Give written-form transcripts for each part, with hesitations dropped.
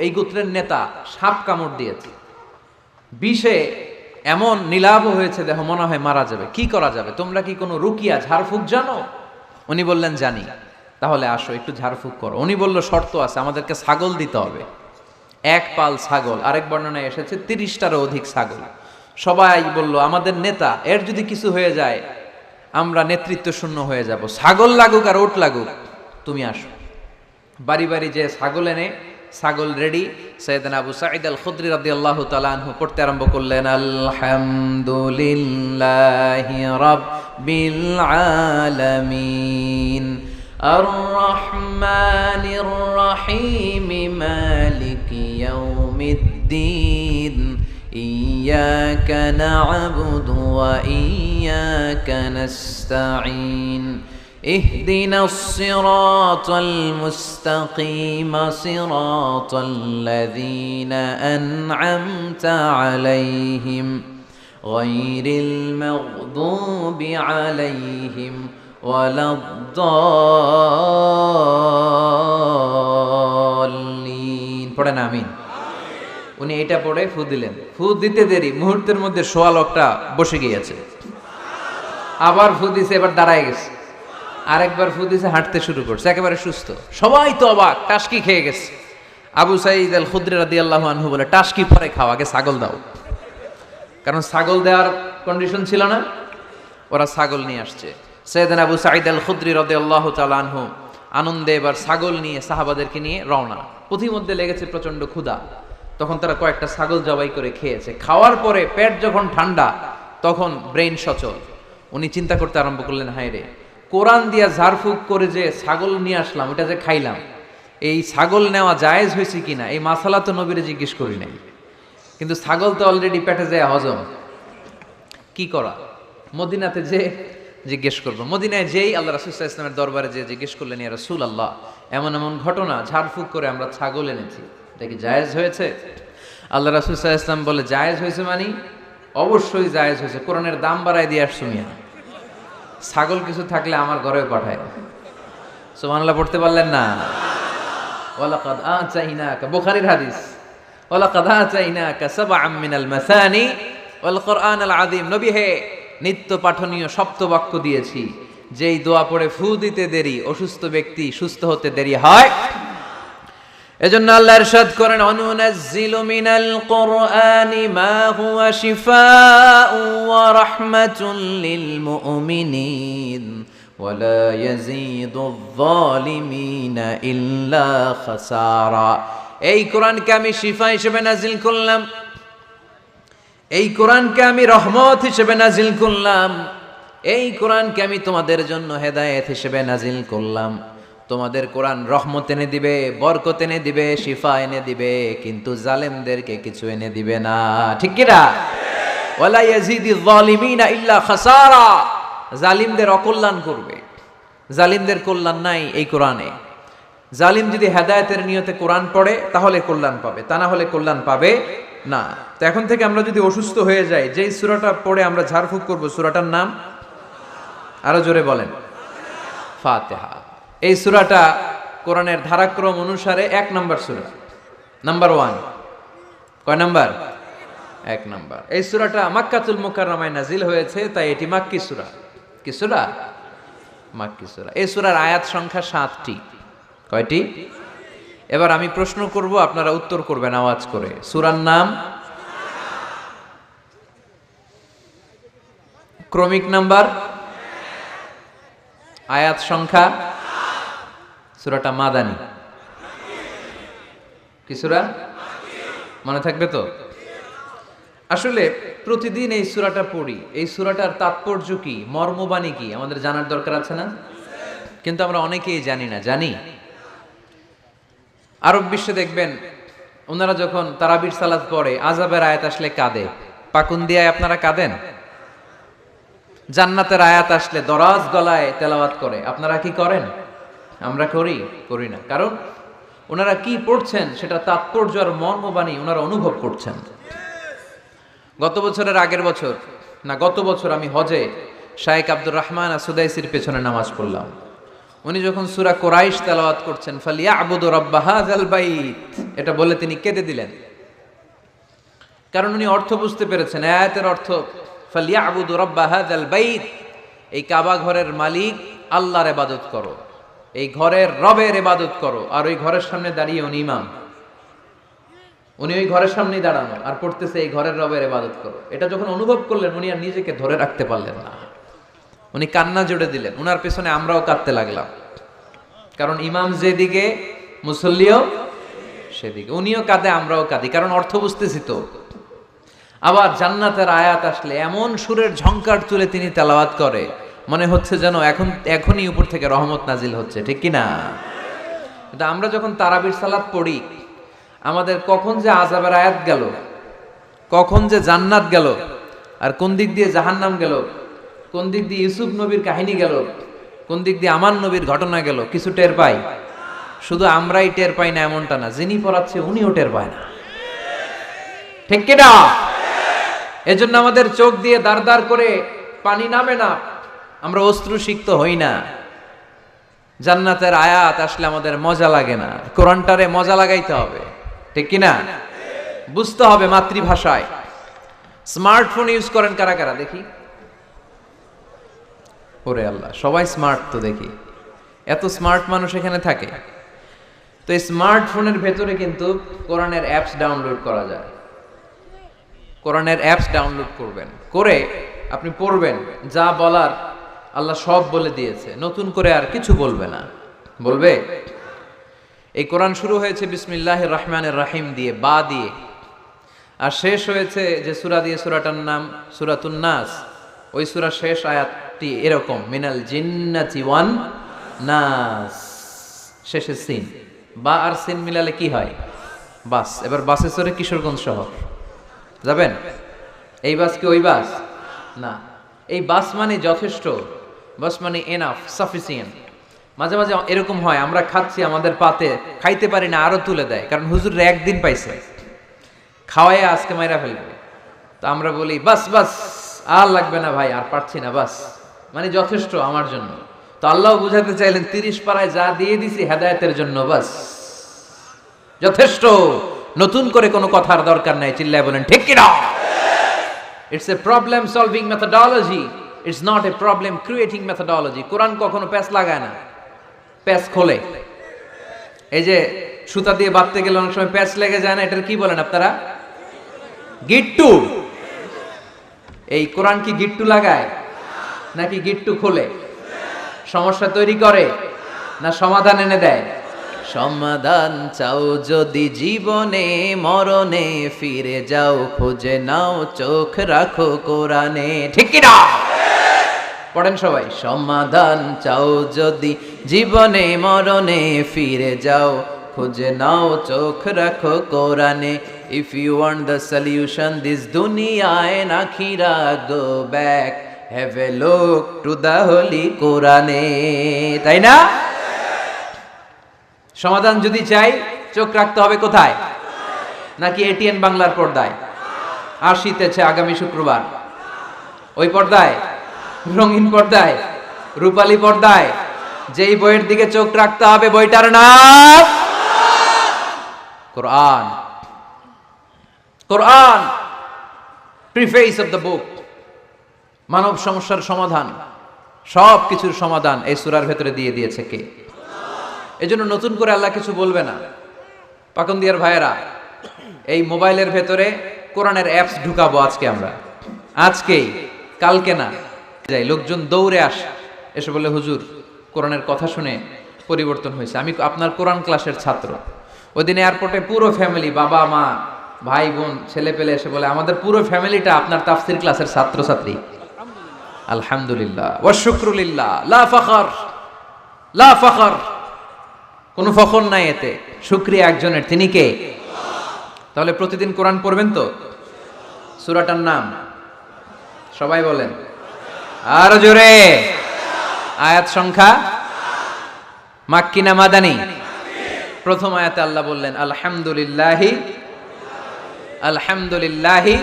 এই গোত্রের নেতা সাপ কামড় দিয়েছে, বিষে এমন নীলাভ হয়েছে, দেহ মনে হয় মারা যাবে। কি করা যাবে? তোমরা কি কোনো রুকিয়া ঝাড়ফুঁক জানো? উনি বললেন জানি। তাহলে আসো একটু ঝাড়ফুঁক করো। উনি বলল শর্ত আছে, আমাদেরকে ছাগল দিতে হবে, এক পাল ছাগল। আরেক বর্ণনায় এসেছে 30টারও অধিক ছাগল। সবাই বলল আমাদের নেতা, এর যদি কিছু হয়ে যায় আমরা নেতৃত্ব শূন্য হয়ে যাব, ছাগল লাগুক আর ওট লাগুক, তুমি আসো। বাড়ি বাড়ি যে ছাগল এনে, ছাগল রেডি। সাইয়েদনা আবু সাঈদ আল খুদরি রাদিয়াল্লাহু তাআলা আনহু পড়তে আরম্ভ করলেন, আলহামদুলিল্লাহি রাব্বিল আলামিন আর রহমানির রহিম মালিকি ইয়াউমিদ্দিন ইয়্যাকা না'বুদু ওয়া ইয়্যাকা নাস্তাঈন اهدنا الصراط المستقيم صراط الذين أنعمت عليهم غير المغضوب عليهم ولا الضالين পড়েন আমিন। উনি এটা পড়ে ফু দিলেন। ফু দিতে দেরি, মুহূর্তের মধ্যে সোয়া লোকটা বসে গিয়েছে। আবার ফু দিছে, এবার দাঁড়ায় গেছে। আরেকবার ফু দিছে, হাঁটতে শুরু করছে, একেবারে সুস্থ। সবাই তো অবাক, টাসকি খেয়ে গেছে। আবু সাঈদ আল খুদরি রাদিয়াল্লাহু আনহু বলে, টাসকি পরে খাও, আগে ছাগল দাও। কারণ ছাগল দেওয়ার কন্ডিশন ছিল না। ওরা ছাগল নিয়ে আসছে। সাইয়েদনা আবু সাঈদ আল খুদরি রাদিয়াল্লাহু তাআলা আনহু আনন্দে এবার ছাগল নিয়ে সাহাবাদেরকে নিয়ে রওনা। পথিমধ্যে লেগেছে প্রচন্ড ক্ষুধা। তখন তারা কয়েকটা ছাগল জবাই করে খেয়েছে। খাওয়ার পরে পেট যখন ঠান্ডা, তখন ব্রেইন সচল। উনি চিন্তা করতে আরম্ভ করলেন, হায় রে, কোরআন দিয়া ঝাড়ফুঁক করে যে ছাগল নিয়ে আসলাম, ওটা যে খাইলাম, এই ছাগল নেওয়া জায়েজ হয়েছে কিনা এই মাসালা তো নবীরে জিজ্ঞেস করি নাই। কিন্তু ছাগল তো অলরেডি পেটে যায় হজম। কি করা? মদিনাতে যে জিজ্ঞেস করবো। মদিনায় যেই আল্লাহ রাসূল সাল্লাল্লাহু আলাইহি ওয়াসাল্লামের দরবারে যে জিজ্ঞেস করলেন, ইয়া রাসূলুল্লাহ, এমন এমন ঘটনা, ঝাড়ফুঁক করে আমরা ছাগল এনেছি, এটা কি জায়েজ হয়েছে? আল্লাহ রাসূল সাল্লাল্লাহু আলাইহি ওয়াসাল্লাম বলে, জায়েজ হয়েছে মানে? অবশ্যই জায়েজ হয়েছে। কোরআনের দাম বাড়ায় দিয়ে আসছো মিয়া। ছাগল কিছু থাকলে আমার ঘরেও পাঠায়। সুবহানাল্লাহ পড়তে পারলেন না? ওয়ালাকাদ আতাইনাকা, বুখারীর হাদিস, ওয়ালাকাদ আতাইনাকা সাবআম মিনাল মাসানি ওয়াল কুরআনাল আযীম। নবী হে, নিত্য পাঠনীয় সপ্তবাক্য দিয়েছি, যেই দোয়া পড়ে ফু দিতে দেরি, অসুস্থ ব্যক্তি সুস্থ হতে দেরি হয়। এজন্য আল্লাহ ইরশাদ করেন, অনুনাজ্জিলু মিনাল কুরআনি মা হুয়া শিফাউ ওয়া রাহমাতুল লিল মুমিনিন ওয়া লা ইয়াজিদুয যালিমিনা ইল্লা খাসারা। এই কোরআনকে আমি শিফা হিসেবে নাজিল করলাম, এই কোরআনকে আমি রহমত হিসেবে নাজিল করলাম, এই কোরআনকে আমি তোমাদের জন্য হেদায়েত হিসেবে নাজিল করলাম। তোমাদের কোরআন রহমত এনে দিবে, বরকত এনে দিবে, শিফা এনে দিবে, কিন্তু জালেমদেরকে কিছু এনে দিবে না। ঠিক কি না? ওয়ালা ইয়াজিদিয যালিমিনা ইল্লা খাসারা। জালিমদের অকল্যাণ করবে, জালিমদের কল্যাণ নাই এই কোরআনে। জালিম যদি হেদায়েতের নিয়তে কোরআন পড়ে তাহলে কল্যাণ পাবে, তা না হলে কল্যাণ পাবে না। তো এখন থেকে আমরা যদি অসুস্থ হয়ে যাই, যেই সূরাটা পড়ে আমরা ঝাড়ফুঁক করব, সূরাটার নাম আরো জোরে বলেন, ফাতিহা। এই সূরাটা কোরআনের ধারাক্রম অনুসারে 1 নম্বর সূরা, নাম্বার 1। কয় নাম্বার? 1 নাম্বার। এই সূরাটা মক্কাতুল মুকাররমায় নাজিল হয়েছে, তাই এটি মাক্কি সূরা। কি সূরা? মাক্কি সূরা। এই সূরার আয়াত সংখ্যা 7টি। কয়টি? এবার আমি প্রশ্ন করব, আপনারা উত্তর করবেন আওয়াজ করে। সূরার নাম, ক্রমিক নাম্বার, আয়াত সংখ্যা। সূরাটা মাদানী। কি সূরা? মনে থাকবে তো? আসলে প্রতিদিন এই সূরাটা পড়ি, এই সূরাটার তাৎপর্য কি, মর্মবাণী কি আমাদের জানার দরকার আছে না? কিন্তু আমরা অনেকেই জানি না। জানি? আরব বিশ্বে দেখবেন, ওনারা যখন তারাবির সালাত পড়ে, আযাবের আয়াত আসলে কাঁদে। পাকুন্দিয়ায় আপনারা কাঁদেন? জান্নাতের আয়াত আসলে দরাজ গলায় তেলাওয়াত করে। আপনারা কি করেন? আমরা করি? করি না। কারণ ওনারা কি পড়ছেন সেটা তাৎপর্য আর মর্মবাণী ওনারা অনুভব করছেন। গত বছরের আগের বছর না, গত বছর আমি হজে শায়েখ আব্দুর রহমান আসুদাইসির পেছনে নামাজ পড়লাম। উনি যখন সূরা কুরাইশ তেলাওয়াত করছেন ফালিয়াবুদু রাব্বা হাযাল বাইত, এটা বলে তিনি কেঁদে দিলেন। কারণ উনি অর্থ বুঝতে পেরেছেন, আয়াতের অর্থ ফালিয়াবুদু রাব্বা হাযাল বাইত, এই কাবা ঘরের মালিক আল্লাহর ইবাদত করো, এই ঘরের রবের ইবাদত করো। আর ওই ঘরের সামনে দাঁড়িয়ে উনি ইমাম, উনি ওই ঘরের সামনেই দাঁড়ানো আর পড়তেছে এই ঘরের রবের ইবাদত করো। এটা যখন অনুভব করলেন উনি আর নিজেকে ধরে রাখতে পারলেন না, উনি কান্না জুড়ে দিলেন। উনার পেছনে আমরাও কাঁদতে লাগলাম, কারণ ইমাম যেদিকে মুসল্লিও সেদিকে, উনিও কাঁদে আমরাও কাঁদি, কারণ অর্থ বুঝতেছি তো। আবার জান্নাতের আয়াত আসলে এমন সুরের ঝংকার তুলে তিনি তেলাওয়াত করে, মনে হচ্ছে যেন এখনই উপর থেকে রহমত নাজিল হচ্ছে, ঠিক কি না? কিন্তু আমরা যখন তারাবির সালাত পড়ি, আমাদের কখন যে আযাবের আয়াত গেল, কখন যে জান্নাত গেল, আর কোন দিক দিয়ে জাহান্নাম গেল, কোন দিক দিয়ে ইউসুফ নবীর কাহিনী গেল, কোন দিক দিয়ে আমার নবীর ঘটনা গেল, কিছু টের পাই। শুধু আমরাই টের পাই না এমনটা না, যিনি পড়াচ্ছে উনিও টের পায় না, ঠিক কি না? এজন্য আমাদের চোখ দিয়ে দাঁড় দাঁড় করে পানি নামে না, আমরা অশ্রুসিক্ত হই না। জান্নাতের আয়াত আসলে আমাদের মজা লাগে না, কোরআনটারে মজা লাগাইতে হবে, ঠিক কি না? বুঝতে হবে মাতৃভাষায়। স্মার্টফোন ইউজ করেন কারা কারা দেখি? ওরে আল্লাহ, সবাই স্মার্ট তো দেখি, এত স্মার্ট মানুষ এখানে থাকে। তো এই স্মার্টফোনের ভেতরে কিন্তু কোরআনের অ্যাপস ডাউনলোড করা যায়। কোরআনের অ্যাপস ডাউনলোড করবেন, করে আপনি পড়বেন, যা বলার আল্লাহ সব বলে দিয়েছে, নতুন করে আর কিছু বলবে না। বলবে এই কোরআন শুরু হয়েছে বিসমিল্লাহির রহমানির রহিম দিয়ে, বা দিয়ে, আর শেষ হয়েছে যে সূরা দিয়ে, সূরাটার নাম সূরাতুন নাস। ওই সূরার শেষ আয়াতটি এরকম, মিনাল জিন্নাতি ওয়ান নাস, শেষে সিন, বা আর সিন মিলালে কি হয়? বাস। এবার বাসে চড়ে কিশোরগঞ্জ শহর যাবেন, এই বাস কি ওই বাস না? এই বাস মানে যথেষ্ট, বাস মানে এনাফ, সাফিসিয়েন্ট। মাঝে মাঝে এরকম হয়, আমরা খাচ্ছি, আমাদের পাতে খাইতে পারি না, আরো তুলে দেয়, কারণ হুজুর একদিন পাইছে, খাওয়াই আজকে মাইরা ফেলবে। তো আমরা বলি বাস বাস, আর লাগবে না ভাই, আর পারছি না, বাস মানে যথেষ্ট আমার জন্য। তো আল্লাহ বুঝাতে চাইলেন 30 পারায় যা দিয়ে দিছি হেদায়েতের জন্য, বাস যথেষ্ট, নতুন করে কোনো কথার দরকার নাই। চিল্লায় বলেন ঠিক কি না? It's a problem solving methodology, it's not a problem creating methodology. কোরআন কখনো প্যাচ লাগায় না, প্যাচ খোলে। এই যে সুতা দিয়ে বাঁধতে গেলে অনেক সময় প্যাচ লেগে যায় না, এটার কি বলেন আপনারা? গিট্টু। এই কোরআন কি গিট্টু লাগায় নাকি গিট্টু খোলে? সমস্যা তৈরি করে না সমাধান এনে দেয়? সমাধান চাও যদি জীবনে মরণে, ফিরে যাও খুঁজে নাও, চোখ রাখো কোরআনে, ঠিক কি না? পড়েন সবাই, সমাধান চাও যদি জীবনে মরণে, ফিরে যাও খুঁজে নাও, চোখ রাখো কোরআনে। If you want the solution this দুনিয়া এন্ড আখিরা, go back, have a look to the holy কোরআনে। তাই না? সমাধান যদি চাই, চোখ রাখতে হবে কোথায়? নাকি এটিএন বাংলার পর্দায়? আসিতেছে আগামী শুক্রবার ওই পর্দায়, রঙিন পর্দায়, রূপালী পর্দায়, যেই বইয়ের দিকে চোখ রাখতে হবে বইটার নাম কোরআন। কোরআন প্রিফেস অফ দ্য বুক, মানব সমস্যার সমাধান, সব কিছুর সমাধান এই সূরার ভেতরে দিয়ে দিয়েছে কে? এজন্য নতুন করে আল্লাহ কিছু বলবে না। পাকন্দিয়ার ভাইয়েরা, এই মোবাইলের ভেতরে কোরআনের অ্যাপস ঢুকাবো আজকে আমরা, আজকেই, কালকে না। যাই লোকজন দৌড়ে এসে বলে হুজুর কোরআনের কথা শুনে পরিবর্তন হয়েছে, আমি আপনার কোরআন ক্লাসের ছাত্র। ওই দিন এয়ারপোর্টে পুরো ফ্যামিলি, বাবা মা ভাই বোন ছেলে পেলে এসে বলে আমাদের পুরো ফ্যামিলিটা আপনার তাফসীর ক্লাসের ছাত্রছাত্রী। আলহামদুলিল্লাহ ওয়া শুকরুলিল্লাহ, লা ফখর, লা ফখর, কোনো ফখর নাই এতে, শুকরিয়া একজনের, তিনি কে? তাহলে প্রতিদিন কোরআন পড়বেন তো? সূরাটার নাম সবাই বলেন আরো জোরে। আয়াত সংখ্যা মাক্কি না মাদানী? প্রথম আয়াতে আল্লাহ বললেন আলহামদুলিল্লাহি, আলহামদুলিল্লাহি,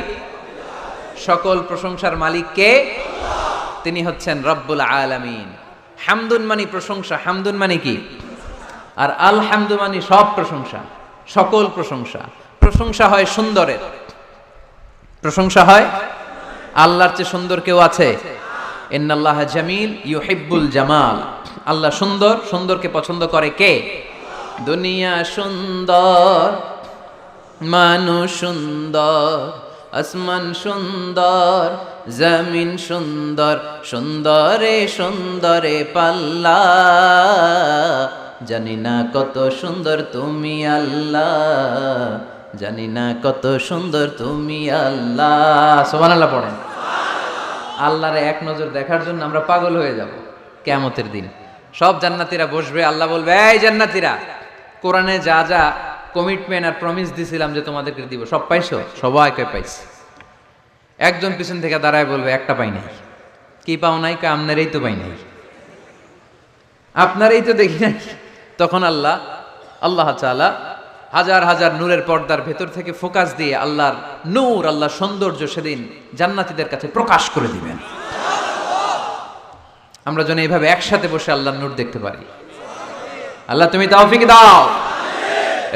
সকল প্রশংসার মালিক কে? তিনি হচ্ছেন রব্বুল আলামিন, হামদুন মানে প্রশংসা, হামদুন মানে কি? আর আলহামদু মানে সব প্রশংসা, সকল প্রশংসা। প্রশংসা হয় সুন্দরের, প্রশংসা হয় আল্লাহর চেয়ে সুন্দর কেউ আছে? ইন্নাল্লাহা জামিল ইউহিব্বুল জামাল। আল্লাহ সুন্দর, সুন্দরকে পছন্দ করে কে? দুনিয়া সুন্দর, মানুষ সুন্দর, আসমান সুন্দর, জমিন সুন্দর, সুন্দরে সুন্দরে পাল্লা, জানি না কত সুন্দর তুমি আল্লাহ, জানি না কত সুন্দর তুমি আল্লাহ। সুবহানাল্লাহ পড়েন। আল্লাহরে এক নজর দেখার জন্য আমরা পাগল হয়ে যাব কিয়ামতের দিন। সব জান্নাতীরা বসবে, আল্লাহ বলবে, এই জান্নাতীরা, কোরআনে যা যা কমিটমেন্ট আর প্রমিস দিছিলাম যে তোমাদেরকে দিব, সব পাইছো? সবাইকে পাইছি। একজন পিছন থেকে দাঁড়ায় বলবে, একটা পাই নাই। কি পাও নাই? আপনারই তো পাই নাই, আপনারই তো দেখি নাই। তখন আল্লাহ তাআলা হাজার হাজার নূরের পর্দার ভেতর থেকে ফোকাস দিয়ে আল্লাহর নূর, আল্লাহর সৌন্দর্য সেদিন জান্নাতীদের কাছে প্রকাশ করে দিবেন। আমরা যেন এইভাবে একসাথে বসে আল্লাহর নূর দেখতে পারি। আল্লাহ তুমি তৌফিক দাও।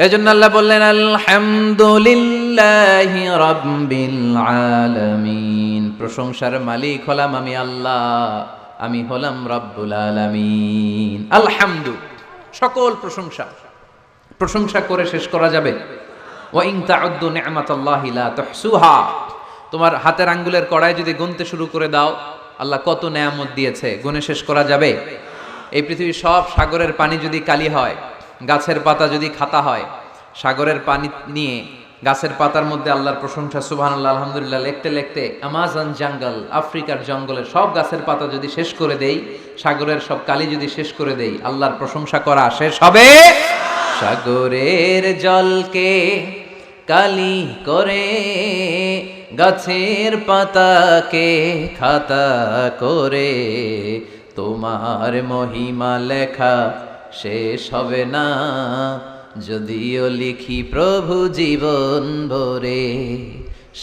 এজন্য আল্লাহ বললেন, আলহামদুলিল্লাহি রাব্বিল আলামিন। প্রশংসার মালিক হলাম আমি আল্লাহ, আমি হলাম রব্বুল আলামিন। আলহামদু, সকল প্রশংসা। প্রশংসা করে শেষ করা যাবে? ওয়া ইন তাউদ্দু নি'মাতাল্লাহি লা তুহসুহা। তোমার হাতের আঙ্গুলের কড়াই যদি গুনতে শুরু করে দাও, আল্লাহ কত নেয়ামত দিয়েছে, গুনে শেষ করা যাবে? এই পৃথিবীর সব সাগরের পানি যদি কালি হয়, গাছের পাতা যদি খাতা হয়, সাগরের পানি নিয়ে গাছের পাতার মধ্যে আল্লাহর প্রশংসা সুবহানাল্লাহ আলহামদুলিল্লাহ লিখতে লিখতে আমাজন জঙ্গল, আফ্রিকার জঙ্গলের সব গাছের পাতা যদি শেষ করে দেই, সাগরের সব কালি যদি শেষ করে দেই, আল্লাহর প্রশংসা করা শেষ হবে? সাগরের জলকে কালি করে, গাছের পাতাকে খাতা করে, তোমার মহিমা লেখা শেষ হবে না, যদিও লিখি প্রভু জীবন ভরে।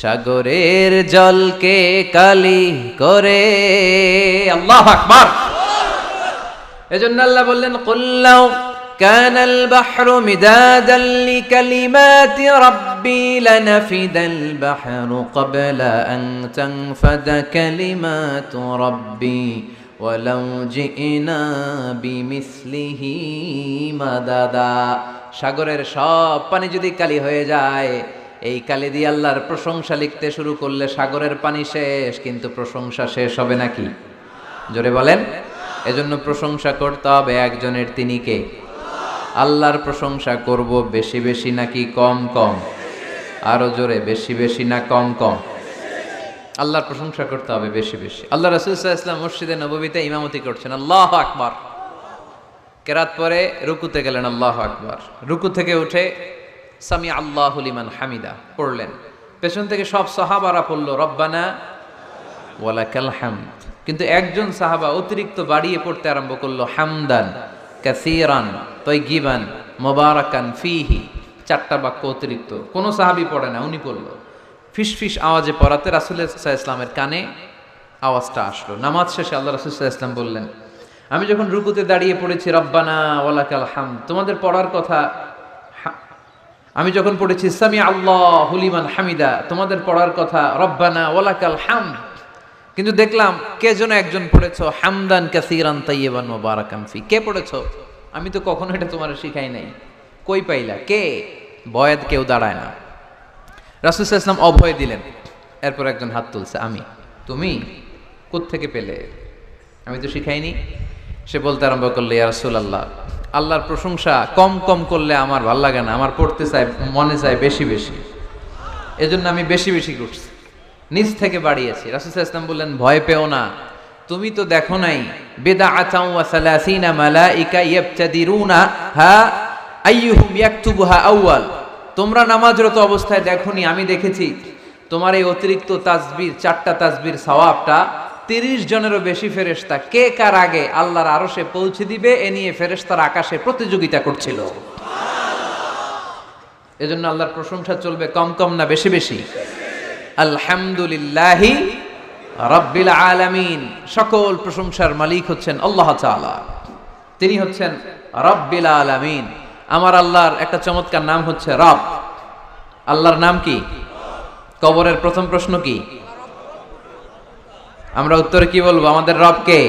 সাগরের জলকে কালি করে। আল্লাহু আকবার। এজন্য আল্লাহ বললেন, কুল্লাউ কানাল বাহরু মিদাদান লিকালিমাতি রাব্বি লানাফিদাল বাহরু ক্বাবলা আন তানফাদা কালিমাতু রাব্বি ওয়ালাউ জিনা বিমিসলিহি মাদাদা। সাগরের সব পানি যদি কালি হয়ে যায়, এই কালি দিয়ে আল্লাহর প্রশংসা লিখতে শুরু করলে সাগরের পানি শেষ, কিন্তু প্রশংসা শেষ হবে নাকি? জোরে বলেন। এজন্য প্রশংসা করতে হবে একজনের, তিনি কে? আল্লাহর প্রশংসা করব বেশি বেশি নাকি কম কম? আরো জোরে, বেশি বেশি না কম কম? আল্লাহর প্রশংসা করতে হবে বেশি বেশি। আল্লাহ রাসূল সাল্লাল্লাহু আলাইহি ওয়াসাল্লাম মসজিদে নববীতে ইমামতি করছেন, আল্লাহু আকবার। কেরাত পরে রুকুতে গেলেন, আল্লাহু আকবার। রুকু থেকে উঠে সামি আল্লাহু লিমান হামিদা পড়লেন। পেছন থেকে সব সাহাবারা পড়ল রব্বানা ওয়ালাকাল হামদ। কিন্তু একজন সাহাবা অতিরিক্ত বাড়িয়ে পড়তে আরম্ভ করলো, হামদান কাসীরান তাইয়িবান মুবারাকান ফীহি। চারটা বাক্য অতিরিক্ত, কোন সাহাবী পড়ে না, উনি পড়ল। ফিসফিস আওয়াজে পড়াতে রাসূল সাল্লাল্লাহু আলাইহি ওয়াসাল্লামের কানে আওয়াজটা আসলো। নামাজ শেষে আল্লাহ রাসূল সাল্লাল্লাহু আলাইহি ওয়াসাল্লাম বললেন, আমি যখন রুকুতে দাঁড়িয়ে পড়েছি রব্বানা ওয়ালাকাল হামদ, তোমাদের পড়ার কথা, আমি যখন পড়েছি সামি আল্লাহু লিমান হামিদা, তোমাদের পড়ার কথা রব্বানা ওয়ালাকাল হামদ, কিন্তু দেখলাম কে যেন একজন পড়েছো হামদান কাসীরান তাইয়িবান মুবারাকান ফি। কে পড়েছো? আমি তো কখনো এটা তোমার শিখাই নাই, কই পাইলা? কে? বয়াত কেউ দাঁড়ায় না। রাসূল সাল্লাল্লাহু আলাইহি ওয়াসাল্লাম অভয় দিলেন। এরপর একজন হাত তুলছে, আমি। তুমি কোত্থেকে পেলে? আমি তো শিখাইনি। সে বলতে আরম্ভ করলো, ইয়া রাসূলুল্লাহ, আল্লাহর প্রশংসা কম কম করলে আমার ভাল লাগে না, আমার পড়তে চাই, মনে চায় বেশি বেশি, এজন্য আমি বেশি বেশি করছি, নিজ থেকে বাড়িয়েছি। রাসূল সাল্লাল্লাহু আলাইহি ওয়াসাল্লাম বললেন, ভয় পেও না, তুমি তো দেখো নাই বিদআতাও ওয়া সালাসিনা মালাইকা ইয়াবতাদিরুনা হা আইয়ুহুম ইয়াকতুবুহা আউয়াল। তোমরা নামাজরত অবস্থায় দেখোনি, আমি দেখেছি তোমার এই অতিরিক্ত তাসবিহ, চারটা তাসবির সওয়াবটা 30 জনেরও বেশি ফেরেশতা কে কার আগে আল্লাহর আরশে পৌঁছে দিবে, এ নিয়ে ফেরেশতারা আকাশে প্রতিযোগিতা করছিল। এজন্য আল্লাহর প্রশংসা চলবে কম কম না বেশি বেশি? আলহামদুলিল্লাহি রাব্বিল আলামিন, সকল প্রশংসার মালিক হচ্ছেন আল্লাহ তাআলা। তিনি হচ্ছেন রাব্বিল আলামিন। আমার আল্লাহর একটা চমৎকার নাম হচ্ছে রব। আল্লাহর নাম কি? কবরের প্রথম প্রশ্ন কি? আমরা উত্তরে কি বলবো? আমাদের রব কে?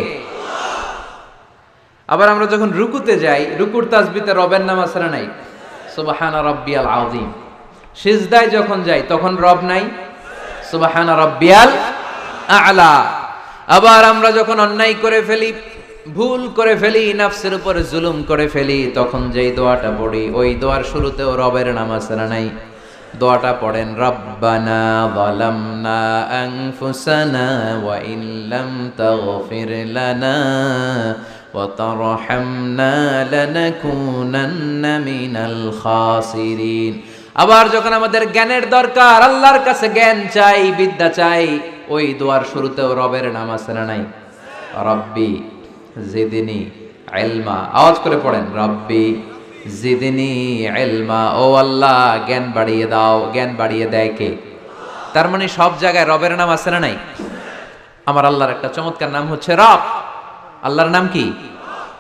আবার আমরা যখন রুকুতে যাই, রুকুর তাসবিতে রবের নাম আছে না নাই? সুবহানা রাব্বিয়াল আযীম। সিজদায় যখন যাই তখন রব নাই? সুবহানা রাব্বিয়াল আ'লা। আবার আমরা যখন অন্যায় করে ফেলি, ভুল করে ফেলি, নফসের উপর জুলুম করে ফেলি, তখন যেই দোয়াটা পড়ি, ওই দোয়ার শুরুতেও রবের নাম আছে না নাই? দোয়াটা পড়েন, রব্বানা যালামনা আনফুসানা ওয়া ইল্লাম তাগফির লানা ওয়া তারহামনা লানাকুনান্না মিনাল খাসিরিন। আবার যখন আমাদের জ্ঞানের দরকার, আল্লাহর কাছে জ্ঞান চাই, বিদ্যা চাই, ওই দোয়ার শুরুতেও রবের নাম আছে না নাই? রব্বি জিদনি ইলমা। আওয়াজ করে পড়েন, রব্বি জিদনি ইলমা। ও আল্লাহ, জ্ঞান বাড়িয়ে দাও। জ্ঞান বাড়িয়ে দেয় কে? তার মানে সব জায়গায় রবের নাম আছে না নাই? আমার আল্লাহর একটা চমৎকার নাম হচ্ছে রব। আল্লাহর নাম কি?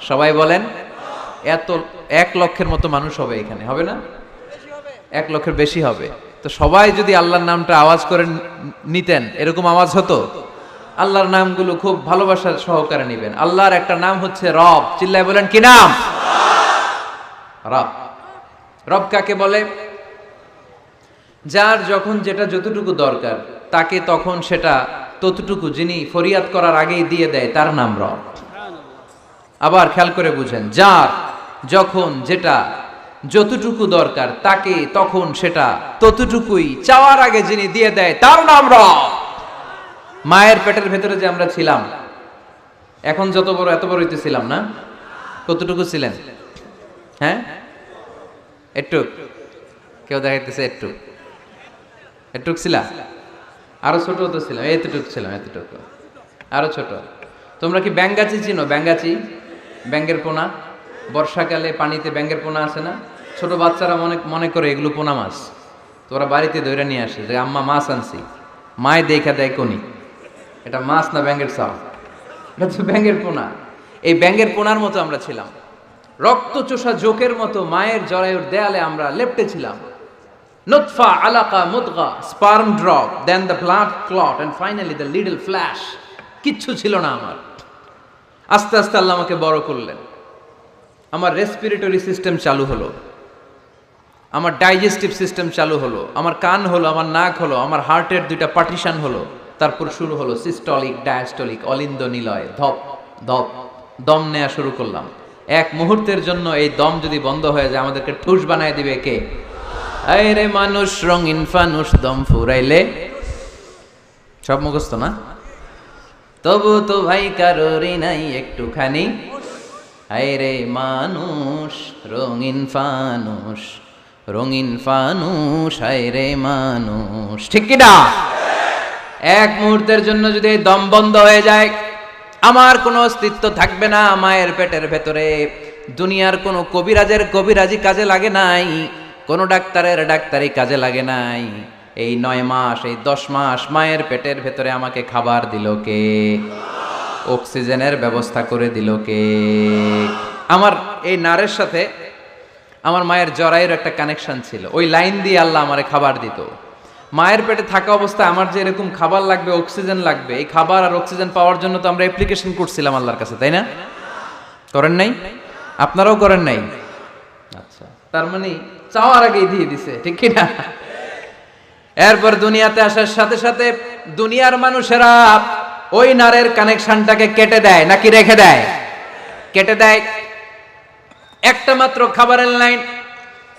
সবাই বলেন। এত 1 লক্ষের মতো মানুষ হবে এখানে, হবে না? 1 লক্ষের বেশি হবে। তো সবাই যদি আল্লাহর নামটা আওয়াজ করে নিতেন, এরকম আওয়াজ হতো। আল্লাহর নামগুলো খুব ভালোবাসার সহকারে নিবেন। আল্লাহর একটা নাম হচ্ছে রব। চিল্লায় বলেন, কি নাম? রব। রব কাকে বলে? যার যখন যেটা যতটুকু দরকার, তাকে তখন সেটা ততটুকু, যিনি ফরিয়াদ করার আগেই দিয়ে দেয়, তার নাম রব। আবার খেয়াল করে বুঝেন, যার যখন যেটা যতটুকু দরকার, তাকে তখন সেটা ততটুকুই চাওয়ার আগে যিনি দিয়ে দেয়, তার নাম রব। মায়ের পেটের ভেতরে যে আমরা ছিলাম, এখন যত বড় এত বড় হইতেছিলাম না? কতটুকু ছিলেন? হ্যাঁ, একটু। কেউ দেখাইতেছে একটু, একটু ছিলাম। আরো ছোট তো ছিলাম, এতটুকু ছিলাম, এতটুকু, আরো ছোট। তোমরা কি ব্যাঙ্গাচি চিনো? ব্যাঙ্গাচি, ব্যাঙ্গের পোনা। বর্ষাকালে পানিতে ব্যাঙ্গের পোনা আসে না? ছোট বাচ্চারা মনে করে এগুলো পোনা মাছ। তোরা বাড়িতে ধরে নিয়ে আসে যে আম্মা মাছ আনছি, মায় দেখা দেয় কোনি, এটা মাছ না ব্যাঙ্গের চাও, এটা তো ব্যাঙ্গের পোনা। এই ব্যাঙ্গের পোনার মতো আমরা ছিলাম, রক্ত চোষা জোকের মতো মায়ের জরায়ুর দেয়ালে আমরা লেপ্টে ছিলাম। নুতফা, আলাকা, মুদগা, sperm drop, then the blood clot and finally the little flesh. কিচ্ছু ছিল না আমার। আস্তে আস্তে আল্লাহ আমাকে বড় করলেন। আমার রেসপিরেটরি সিস্টেম চালু হলো, আমার ডাইজেস্টিভ সিস্টেম চালু হলো, আমার কান হলো, আমার নাক হলো, আমার হার্টের 2টা পার্টিশন হলো। তারপর শুরু হলো সিস্টলিক, ডায়াস্টলিক, অলিন্দ নিলয়, ধপ ধপ দম নেওয়া শুরু করলাম। এক মুহূর্তের জন্য এই দম যদি বন্ধ হয়ে যায়, আমাদেরকে ঠুস বানায় দিবে কে? আরে মানুষ রঙিন ফানুষ, দম ফুরাইলে। সব মুখস্থ না? তবু তো ভাই কারোরই নাই একটুখানি। আরে মানুষ রঙিন ফানুষ, রঙিন ফানুষ, আরে মানুষ। ঠিক কি না? এক মুহূর্তের জন্য যদি এই দম বন্ধ হয়ে যায়, আমার কোনো অস্তিত্ব থাকবে না মায়ের পেটের ভেতরে। দুনিয়ার কোনো কবিরাজের কবিরাজি কাজে লাগে নাই, কোনো ডাক্তারের ডাক্তারি কাজে লাগে নাই। এই 9 মাস, এই 10 মাস মায়ের পেটের ভেতরে আমাকে খাবার দিল কে? অক্সিজেনের ব্যবস্থা করে দিল কে? আমার এই নারের সাথে আমার মায়ের জরায়ুর একটা কানেকশন ছিল, ওই লাইন দিয়ে আল্লাহ আমারে খাবার দিত। মায়ের পেটে থাকা অবস্থায় আমার যে এরকম খাবার লাগবে, অক্সিজেন লাগবে, এই খাবার আর অক্সিজেন পাওয়ার জন্য তো আমরা অ্যাপ্লিকেশন করছিলাম আল্লাহর কাছে, তাই না? করেন নাই? আপনারাও করেন নাই? আচ্ছা, তার মানে চাওয়ার আগেই দিয়ে দিছে, ঠিক কি না? এরপর দুনিয়াতে আসার সাথে সাথে দুনিয়ার মানুষেরা ওই নারের কানেকশনটাকে কেটে দেয় নাকি রেখে দেয়? কেটে দেয়। একটা মাত্র খাবারের লাইন,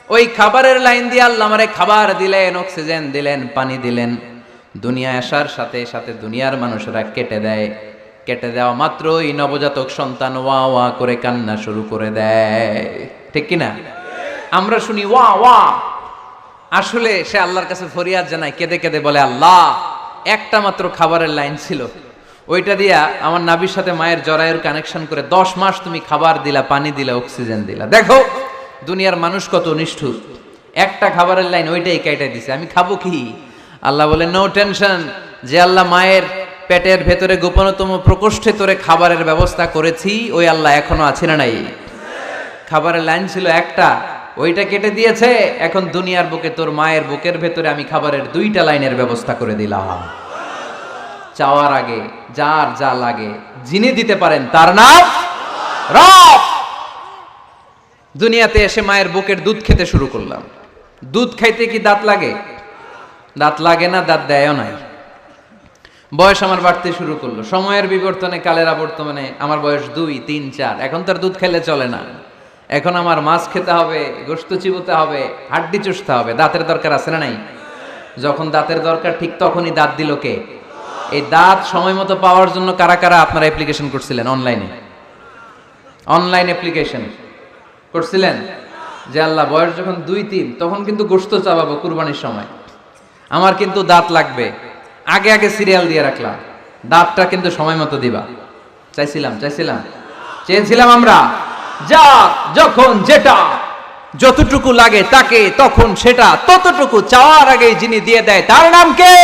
ওই খাবারের লাইন দিয়ে আল্লাহ আমারে খাবার দিলেন, অক্সিজেন দিলেন, পানি দিলেন। দুনিয়ায় আসার সাথে সাথে দুনিয়ার মানুষেরা কেটে দেয়। কেটে দেওয়া মাত্রই নবজাতক সন্তান ওয়া ওয়া করে কান্না শুরু করে দেয়, ঠিক কি না? আমরা শুনি ওয়া ওয়া, আসলে সে আল্লাহর কাছে ফরিয়াদ জানায়, কেঁদে কেঁদে বলে, আল্লাহ একটা মাত্র খাবারের লাইন ছিল, ওইটা দিয়া আমার নাভির সাথে মায়ের জরায়ুর কানেকশন করে 10 মাস তুমি খাবার দিলা, পানি দিলা, অক্সিজেন দিলা। দেখো দুনিয়ার মানুষ কত নিষ্ঠুর, একটা খাবারের লাইন ওইটাই কেটে দিছে, আমি খাবো কি? আল্লাহ বলে নো টেনশন, যে আল্লাহ মায়ের পেটের ভেতরে গোপনতম প্রকোষ্ঠে তোরে খাবারের ব্যবস্থা করেছি, ওই আল্লাহ এখনো আছে না নাই? খাবারের লাইন ছিল একটা, ওইটা কেটে দিয়েছে, এখন দুনিয়ার বুকে তোর মায়ের বুকের ভেতরে আমি খাবারের 2টা লাইনের ব্যবস্থা করে দিলাম। চাওয়ার আগে যার যা লাগে যিনি দিতে পারেন তার নাম রব। দুনিয়াতে এসে মায়ের বুকের দুধ খেতে শুরু করলাম। দুধ খাইতে কি দাঁত লাগে? দাঁত লাগে না, দাঁত দেয়ও নাই। বয়স আমার বাড়তে শুরু করলো, সময়ের বিবর্তনে কালের আবর্তমানে আমার বয়স 2, 3, 4। এখন তার দুধ খেলে চলে না, এখন আমার মাছ খেতে হবে, গোশত চিবোতে হবে, হাড্ডি চুষতে হবে। দাঁতের দরকার আছে না নাই? যখন দাঁতের দরকার ঠিক তখনই দাঁত দিল কে? এই দাঁত সময় মতো পাওয়ার জন্য কারা কারা আপনারা অ্যাপ্লিকেশন করছিলেন? অনলাইন অ্যাপ্লিকেশন করছিলেন যে আল্লাহ বয়স যখন 2, 3 তখন কিন্তু গোশত চাবাবো কুরবানির সময়, আমার কিন্তু দাঁত লাগবে, আগে আগে সিরিয়াল দিয়ে রাখলাম, দাঁতটা কিন্তু সময় মতো দিবা। চেয়েছিলাম আমরা, যা যখন যেটা যতটুকু লাগে তাকে তখন সেটা ততটুকু চাওয়ার আগে যিনি দিয়ে দেয় তার নাম কে?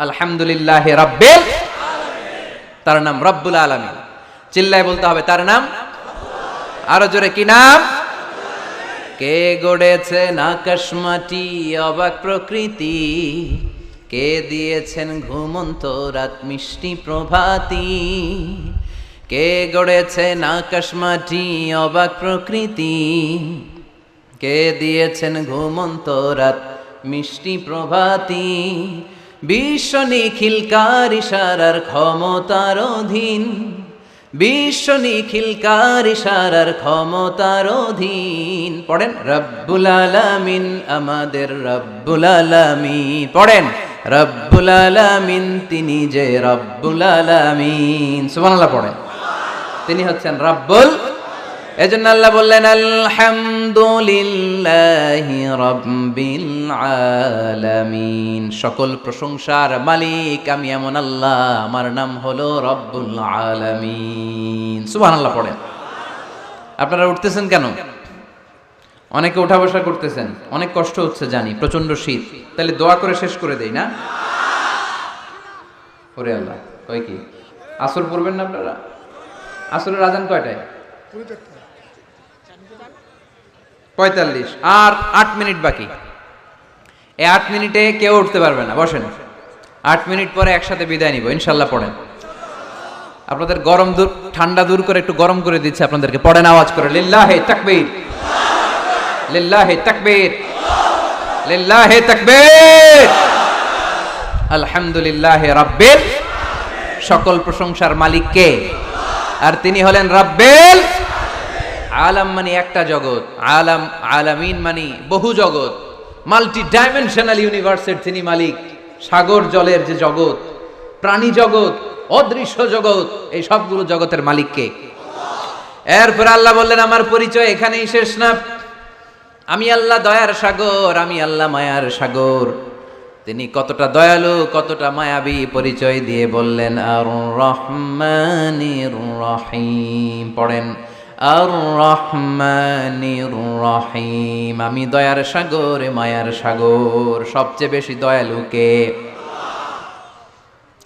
আলহামদুলিল্লাহ রাব্বিল আলামিন। তার নাম রব্বুল আলামিন। চিল্লায় বলতে হবে তার নাম, আরো জোরে কি নাম? কে গড়েছেন আকাশ মাটি অবাক প্রকৃতি, কে দিয়েছেন ঘুমন্ত রাত মিষ্টি প্রভাতী, কে গড়েছেন আকাশ মাটি অবাক প্রকৃতি, কে দিয়েছেন ঘুমন্ত রাত মিষ্টি প্রভাতী, বিশ্ব নিখিলকার ইশারার ক্ষমতার অধীন, বিশ্ব নিখিলকার ইশারার ক্ষমতার অধীন। পড়েন রব্বুল আলামিন, আমাদের রব্বুল আলামিন। পড়েন রব্বুল আলামিন, তিনি যে রব্বুল আলামিন। সুবহানাল্লাহ পড়েন, তিনি হচ্ছেন রব্বুল। এজন্য আল্লাহ বললেন আলহামদুলিল্লাহি রাব্বিল আলামিন। সকল প্রশংসার মালিক আমি এমন আল্লাহ, আমার নাম হলো রব্বুল আলামিন। সুবহানাল্লাহ পড়েন। আপনারা উঠতেছেন কেন? অনেকে উঠা বসা করতেছেন, অনেক কষ্ট হচ্ছে জানি, প্রচন্ড শীত। তাহলে দোয়া করে শেষ করে দেই না? ওরে আল্লাহ, কয় কি আসর পড়বেন না আপনারা? আসরের আজান কয়টায়? 45, আর 8 মিনিট বাকি। এই 8 মিনিটে কেউ উঠতে পারবে না, বসেন। 8 মিনিট পরে একসাথে বিদায় নিব ইনশাল্লাহ। পড়েন, আপনাদের গরম দূর ঠান্ডা দূর করে একটু গরম করে দিচ্ছে আপনাদেরকে। পড়েন আওয়াজ করে, লিল্লাহি তাকবীর, লিল্লাহি তাকবীর, লিল্লাহি তাকবীর। আলহামদুলিল্লাহি রাব্বিল, সকল প্রশংসার মালিক কে? আর তিনি হলেন রাব্বিল আলাম, মানে একটা জগৎ, আলাম আলামিন মানে বহু জগৎ, মাল্টি ডাইমেনশনাল ইউনিভার্সের তিনি মালিক। সাগর জলের যে জগৎ, প্রাণী জগৎ, অদৃশ্য জগৎ, এই সবগুলো জগতের মালিক কে? এরপর আল্লাহ বললেন আমার পরিচয় এখানেই শেষ না, আমি আল্লাহ দয়ার সাগর, আমি আল্লাহ মায়ার সাগর। তিনি কতটা দয়ালু, কতটা মায়াবী পরিচয় দিয়ে বললেন আর রহমানির রহিম। পড়েন আর রহমানির রহিম, আমি দয়ার সাগর, মায়ার সাগর। সবচেয়ে বেশি দয়ালু কে?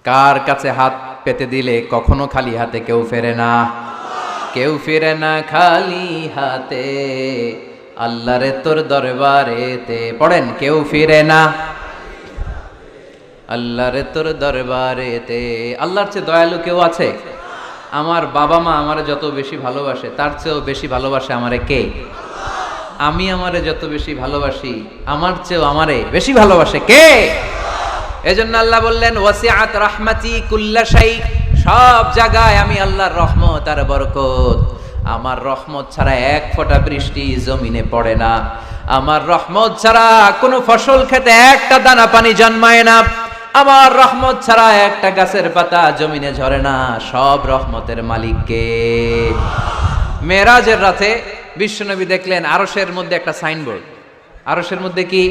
কার কাছে হাত পেতে দিলে কখনো খালি হাতে কেউ ফেরে না, কেউ ফিরে না খালি হাতে, আল্লাহরে তোর দরবারেতে। পড়েন কেউ ফিরে না আল্লাহরে তোর দরবারেতে। আল্লাহর চেয়ে দয়ালু কেউ আছে? আমার বাবা মা আমারে যত বেশি ভালোবাসে তার চেয়েও বেশি ভালোবাসে আমারে কে? আমি আমারে যত বেশি ভালোবাসি আমার চেয়েও আমারে বেশি ভালোবাসে কে? এজন্য আল্লাহ বললেন ওয়াসিআত রাহমাতি কুল্লা শাই, সব জায়গায় আমি আল্লাহর রহমত আর বরকত। আমার রহমত ছাড়া এক ফোঁটা বৃষ্টি জমিনে পড়ে না, আমার রহমত ছাড়া কোনো ফসল খেতে একটা দানা পানি জন্মায় না, আমার রহমত ছাড়া একটা গাছের পাতা জমিনে ঝরে না। সব রহমতের মালিক কে? মেরাজের রাতে বিশ্বনবী দেখলেন আরশের মধ্যে একটা সাইনবোর্ড। আরশের মধ্যে কি?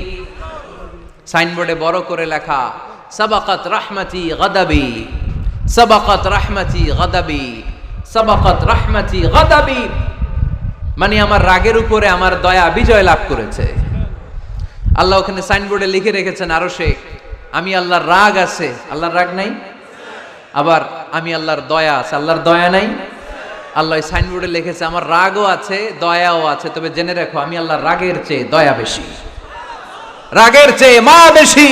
সাইনবোর্ডে বড় করে লেখা সাবাকাত রাহমাতি গাদাবি, সাবাকাত রাহমাতি গাদাবি, সাবাকাত রাহমাতি গাদাবি, মানে আমার রাগের উপরে আমার দয়া বিজয় লাভ করেছে। আল্লাহ ওখানে সাইনবোর্ডে লিখে রেখেছেন আরশে আমি আল্লাহর রাগ আছে, আল্লাহর রাগ নাই। আবার আমি আল্লাহর দয়া আছে, আল্লাহর দয়া নাই। আল্লাহ সাইনবোর্ডে লিখেছে আমার রাগও আছে দয়াও আছে, তবে জেনে রাখো আমি আল্লাহর রাগের চেয়ে দয়া বেশি, রাগের চেয়ে মা বেশি,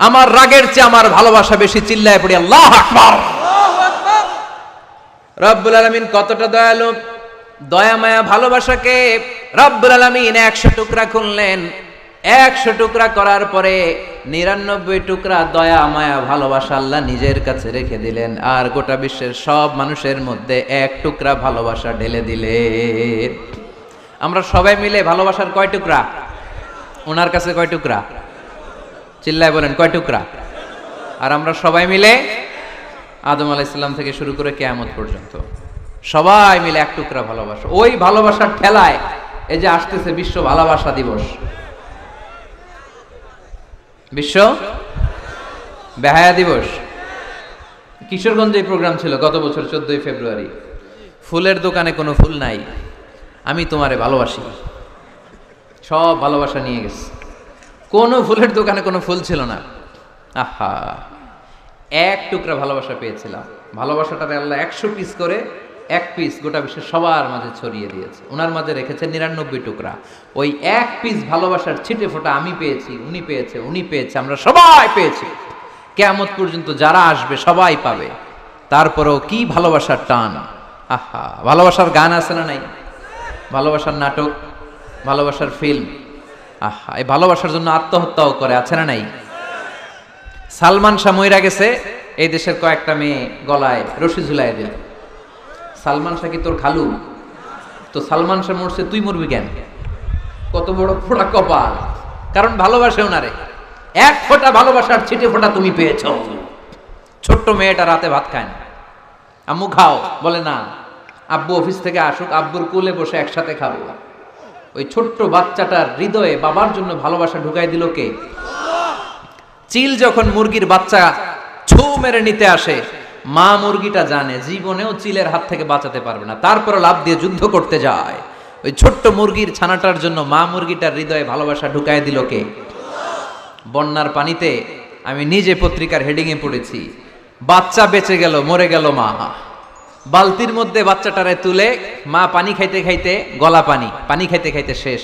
আমার রাগের চেয়ে আমার ভালোবাসা বেশি। চিল্লায় পড়ি আল্লাহু আকবার। রব্বুল আলামিন কতটা দয়ালু, দয়া মায়া ভালোবাসাকে রব্বুল আলামিন 100 টুকরা করলেন। 100 টুকরা করার পরে 99 টুকরা দয়া মায়া ভালোবাসা আল্লাহ নিজের কাছে রেখে দিলেন, আর গোটা বিশ্বের সব মানুষের মধ্যে 1 টুকরা ভালোবাসা ঢেলে দিলেন। আমরা সবাই মিলে ভালোবাসার কয় টুকরা? ওনার কাছে কয় টুকরা? চিল্লায় বলেন কয় টুকরা? আর আমরা সবাই মিলে আদম আলাইহিস সালাম থেকে শুরু করে কিয়ামত পর্যন্ত সবাই মিলে 1 টুকরা ভালোবাসা। ওই ভালোবাসার ঠেলায় এই যে আসতেছে বিশ্ব ভালোবাসা দিবস, বিশ্ব বেহায়া দিবস। কিশোরগঞ্জে এই প্রোগ্রাম ছিল গত বছর 14ই ফেব্রুয়ারি। ফুলের দোকানে কোনো ফুল নাই, আমি তোমারে ভালোবাসি, সব ভালোবাসা নিয়ে গেছে। কোনো ফুলের দোকানে কোনো ফুল ছিল না। আহা, 1 টুকরা ভালোবাসা পেয়েছিলাম। ভালোবাসাটারে আল্লাহ 100 পিস করে 1 পিস গোটা বিশ্বের সবার মাঝে ছড়িয়ে দিয়েছে। ওনার মাঝে রেখেছে 99 টুকরা। ওই 1 পিস ভালোবাসার ছিটে ফোঁটা আমি পেয়েছি, উনি পেয়েছে, উনি পেয়েছে, আমরা সবাই পেয়েছি। কিয়ামত পর্যন্ত যারা আসবে সবাই পাবে। তারপরেও কি ভালোবাসার টান! আহা, ভালোবাসার গান আছে না নাই? ভালোবাসার নাটক, ভালোবাসার ফিল্ম। আহা, এই ভালোবাসার জন্য আত্মহত্যাও করে, আছে না নাই? সালমান শাহ মইরা গেছে, এই দেশের কয়েকটা মেয়ে গলায় রশি ঝুলাই দিল। সালমান শাহ কি তোর খালু? তো সালমান শাহ মরছে, তুই মরবি কেন? কত বড় ফোড়া কপাল! কারণ ভালোবাসে ওনারে। 1 ফোঁটা ভালোবাসার ছিটে ফোঁটা তুমি পেয়েছ। ছোট্ট মেয়েটা রাতে ভাত খায় না, আম্মু খাও, বলে না। আব্বু অফিস থেকে আসুক, আব্বুর কোলে বসে একসাথে খাবো। ওই ছোট্ট বাচ্চাটার হৃদয়ে বাবার জন্য ভালোবাসা ঢুকাই দিল কে? চিল যখন মুরগির বাচ্চা ছু মেরে নিতে আসে, মা মুরগিটা জানে জীবনেও চিলের হাত থেকে বাঁচাতে পারবে না, তারপর লাভ দিয়ে যুদ্ধ করতে যায়। ওই ছোট্ট মুরগির ছানাটার জন্য মা মুরগিটার হৃদয়ে ভালোবাসা ঢুকাই দিল কে? বন্যার পানিতে আমি নিজে পত্রিকার হেডিং এ পড়েছি, বাচ্চা বেঁচে গেল, মরে গেল মা। বালতির মধ্যে বাচ্চাটারে তুলে মা পানি খাইতে খাইতে, গলা পানি, পানি খাইতে খাইতে শেষ,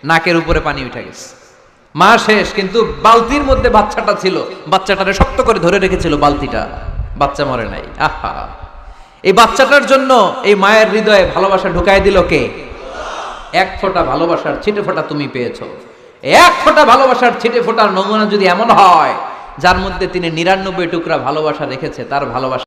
নাকের উপরে পানি উঠে গেছে, মা শেষ। কিন্তু বালতির মধ্যে বাচ্চাটা ছিল, বাচ্চাটারে শক্ত করে ধরে রেখেছিল বালতিটা, বাচ্চা মরে নাই। আহা, এই বাচ্চাটার জন্য এই মায়ের হৃদয়ে ভালোবাসা ঢুকাই দিল কে? 1 ফোঁটা ভালোবাসার ছিটে ফোঁটা তুমি পেয়েছো। 1 ফোঁটা ভালোবাসার ছিটে ফোঁটার নমুনা যদি এমন হয় যার মধ্যে তিনি 99 টুকরা ভালোবাসা রেখেছে, তার ভালোবাসা